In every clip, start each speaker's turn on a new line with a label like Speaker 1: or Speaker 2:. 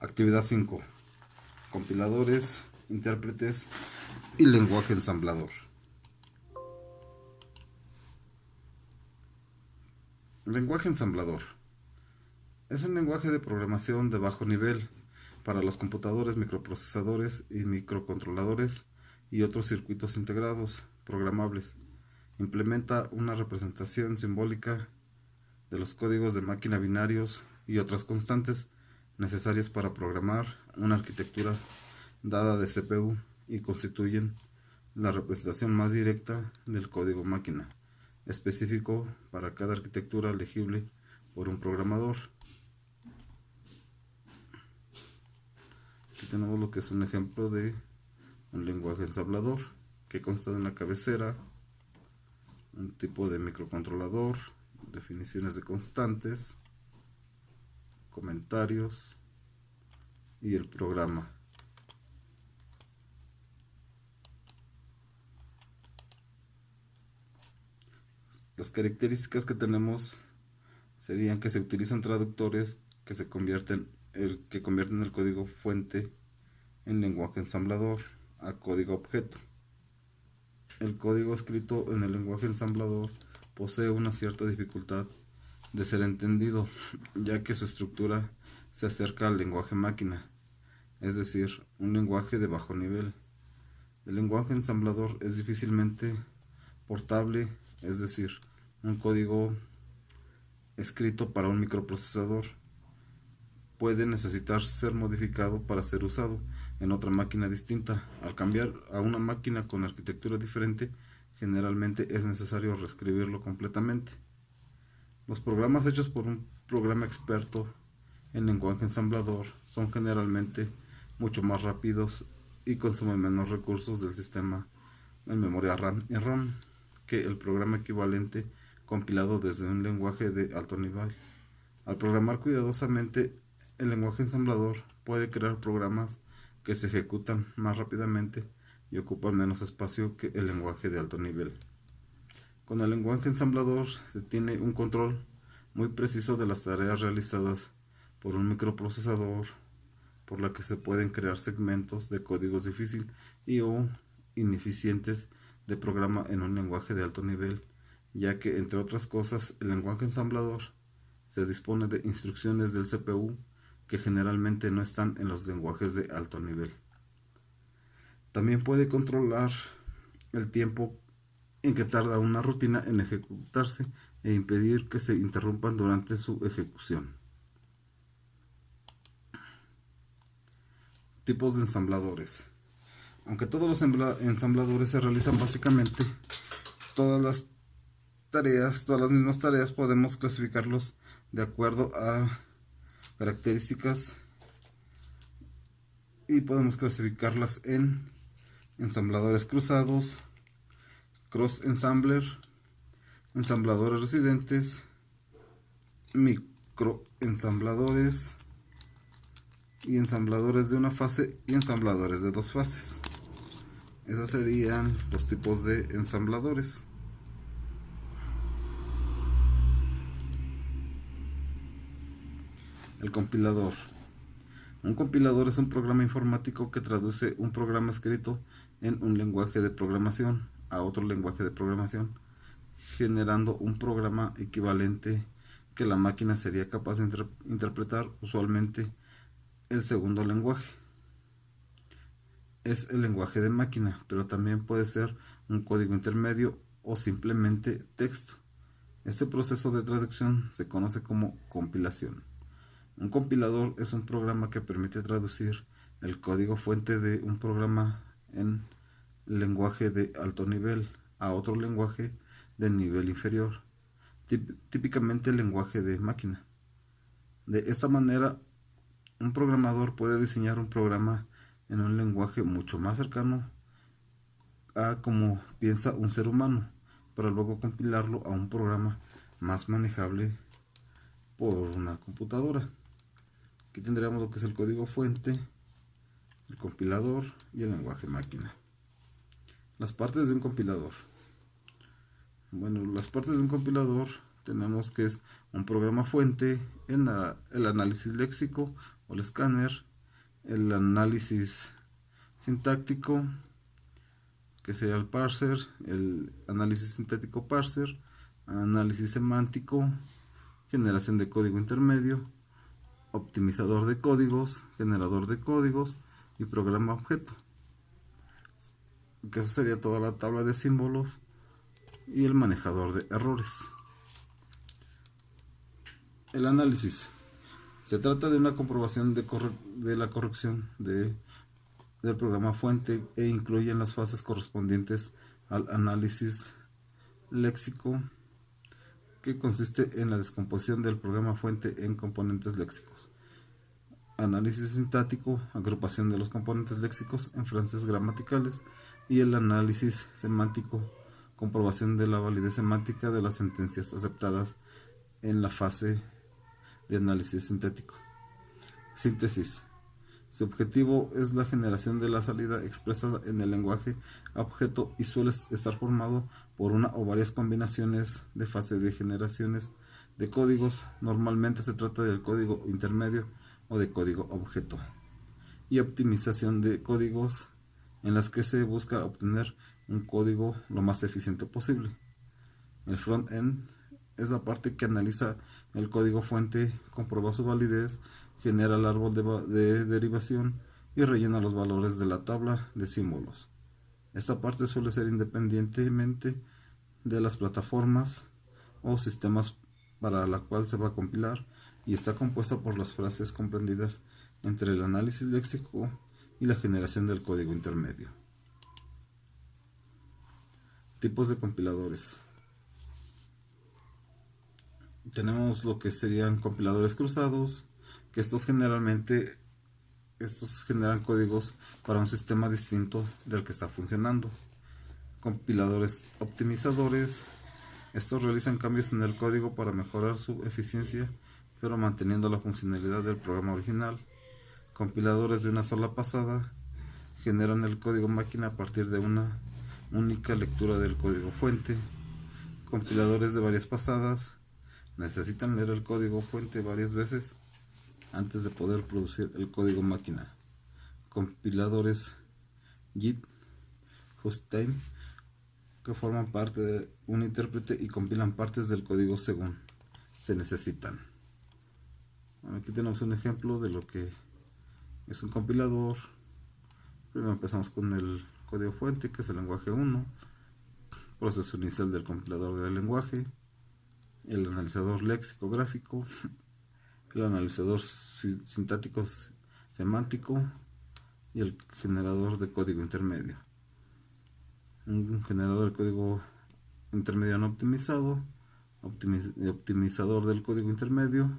Speaker 1: Actividad 5. Compiladores, intérpretes y lenguaje ensamblador. Lenguaje ensamblador. Es un lenguaje de programación de bajo nivel para los computadores, microprocesadores y microcontroladores y otros circuitos integrados programables. Implementa una representación simbólica de los códigos de máquina binarios y otras constantes necesarias para programar una arquitectura dada de CPU y constituyen la representación más directa del código máquina, específico para cada arquitectura legible por un programador. Aquí tenemos lo que es un ejemplo de un lenguaje ensamblador que consta de una cabecera, un tipo de microcontrolador, definiciones de constantes, comentarios y el programa. Las características que tenemos serían que se utilizan traductores que convierten el código fuente en lenguaje ensamblador a código objeto. El código escrito en el lenguaje ensamblador posee una cierta dificultad de ser entendido, ya que su estructura se acerca al lenguaje máquina, es decir, un lenguaje de bajo nivel. El lenguaje ensamblador es difícilmente portable, es decir, un código escrito para un microprocesador puede necesitar ser modificado para ser usado en otra máquina distinta. Al cambiar a una máquina con arquitectura diferente, generalmente es necesario reescribirlo completamente. Los programas hechos por un programa experto en lenguaje ensamblador son generalmente mucho más rápidos y consumen menos recursos del sistema en memoria RAM y ROM que el programa equivalente compilado desde un lenguaje de alto nivel. Al programar cuidadosamente, el lenguaje ensamblador puede crear programas que se ejecutan más rápidamente y ocupan menos espacio que el lenguaje de alto nivel. Con el lenguaje ensamblador se tiene un control muy preciso de las tareas realizadas por un microprocesador, por la que se pueden crear segmentos de códigos difíciles y o ineficientes de programa en un lenguaje de alto nivel, ya que, entre otras cosas, el lenguaje ensamblador se dispone de instrucciones del CPU que generalmente no están en los lenguajes de alto nivel. También puede controlar el tiempo en que tarda una rutina en ejecutarse e impedir que se interrumpan durante su ejecución. Tipos de ensambladores. Aunque todos los ensambladores se realizan básicamente todas las mismas tareas, podemos clasificarlos de acuerdo a características y podemos clasificarlas en ensambladores cruzados, cross ensambler, ensambladores residentes, microensambladores y ensambladores de una fase y ensambladores de dos fases. Esos serían los tipos de ensambladores. El compilador. Un compilador es un programa informático que traduce un programa escrito en un lenguaje de programación a otro lenguaje de programación, generando un programa equivalente que la máquina sería capaz de interpretar, usualmente el segundo lenguaje. Es el lenguaje de máquina, pero también puede ser un código intermedio o simplemente texto. Este proceso de traducción se conoce como compilación. Un compilador es un programa que permite traducir el código fuente de un programa en lenguaje de alto nivel a otro lenguaje de nivel inferior, típicamente el lenguaje de máquina. De esta manera, un programador puede diseñar un programa en un lenguaje mucho más cercano a como piensa un ser humano, para luego compilarlo a un programa más manejable por una computadora. Aquí tendríamos lo que es el código fuente, el compilador y el lenguaje máquina. Las partes de un compilador. Bueno, las partes de un compilador tenemos que es un programa fuente, el análisis léxico o el escáner, el análisis sintáctico, que sería el parser, el análisis sintático parser, análisis semántico, generación de código intermedio, optimizador de códigos, generador de códigos y programa objeto, que eso sería toda la tabla de símbolos, y el manejador de errores. El análisis se trata de una comprobación de la corrección del programa fuente e incluye las fases correspondientes al análisis léxico, que consiste en la descomposición del programa fuente en componentes léxicos. Análisis sintático, agrupación de los componentes léxicos en frases gramaticales, y el análisis semántico, comprobación de la validez semántica de las sentencias aceptadas en la fase de análisis sintático. Síntesis. Su objetivo es la generación de la salida expresada en el lenguaje a objeto y suele estar formado por una o varias combinaciones de fase de generaciones de códigos. Normalmente se trata del código intermedio o de código objeto, y optimización de códigos, en las que se busca obtener un código lo más eficiente posible. El front-end es la parte que analiza el código fuente, comprueba su validez, genera el árbol de derivación y rellena los valores de la tabla de símbolos. Esta parte suele ser independientemente de las plataformas o sistemas para la cual se va a compilar, y está compuesta por las frases comprendidas entre el análisis léxico y la generación del código intermedio. Tipos de compiladores. Tenemos lo que serían compiladores cruzados, que estos generan códigos para un sistema distinto del que está funcionando. Compiladores optimizadores. Estos realizan cambios en el código para mejorar su eficiencia, pero manteniendo la funcionalidad del programa original. Compiladores de una sola pasada. Generan el código máquina a partir de una única lectura del código fuente. Compiladores de varias pasadas. Necesitan leer el código fuente varias veces antes de poder producir el código máquina. Compiladores JIT, Justtime, que forman parte de un intérprete y compilan partes del código según se necesitan. Bueno, aquí tenemos un ejemplo de lo que es un compilador. Primero empezamos con el código fuente, que es el lenguaje 1, proceso inicial del compilador del lenguaje, el analizador léxico-gráfico, el analizador sintático semántico y el generador de código intermedio. Un generador de código intermedio no optimizado, optimizador del código intermedio,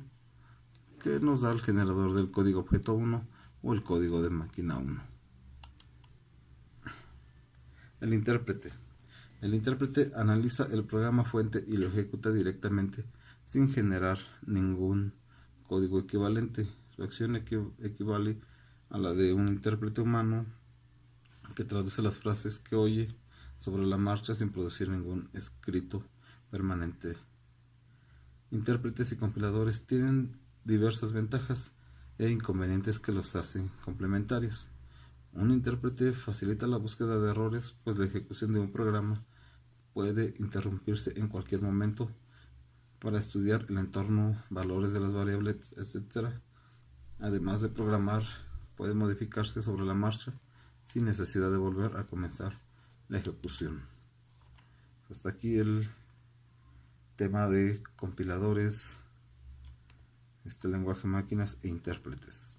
Speaker 1: que nos da el generador del código objeto 1 o el código de máquina 1. El intérprete. El intérprete analiza el programa fuente y lo ejecuta directamente sin generar ningún código equivalente. Su acción equivale a la de un intérprete humano, que traduce las frases que oye sobre la marcha sin producir ningún escrito permanente. Intérpretes y compiladores tienen diversas ventajas e inconvenientes que los hacen complementarios. Un intérprete facilita la búsqueda de errores, pues la ejecución de un programa puede interrumpirse en cualquier momento para estudiar el entorno, valores de las variables, etc. Además de programar, puede modificarse sobre la marcha sin necesidad de volver a comenzar la ejecución. Hasta aquí el tema de compiladores, lenguaje, máquinas e intérpretes.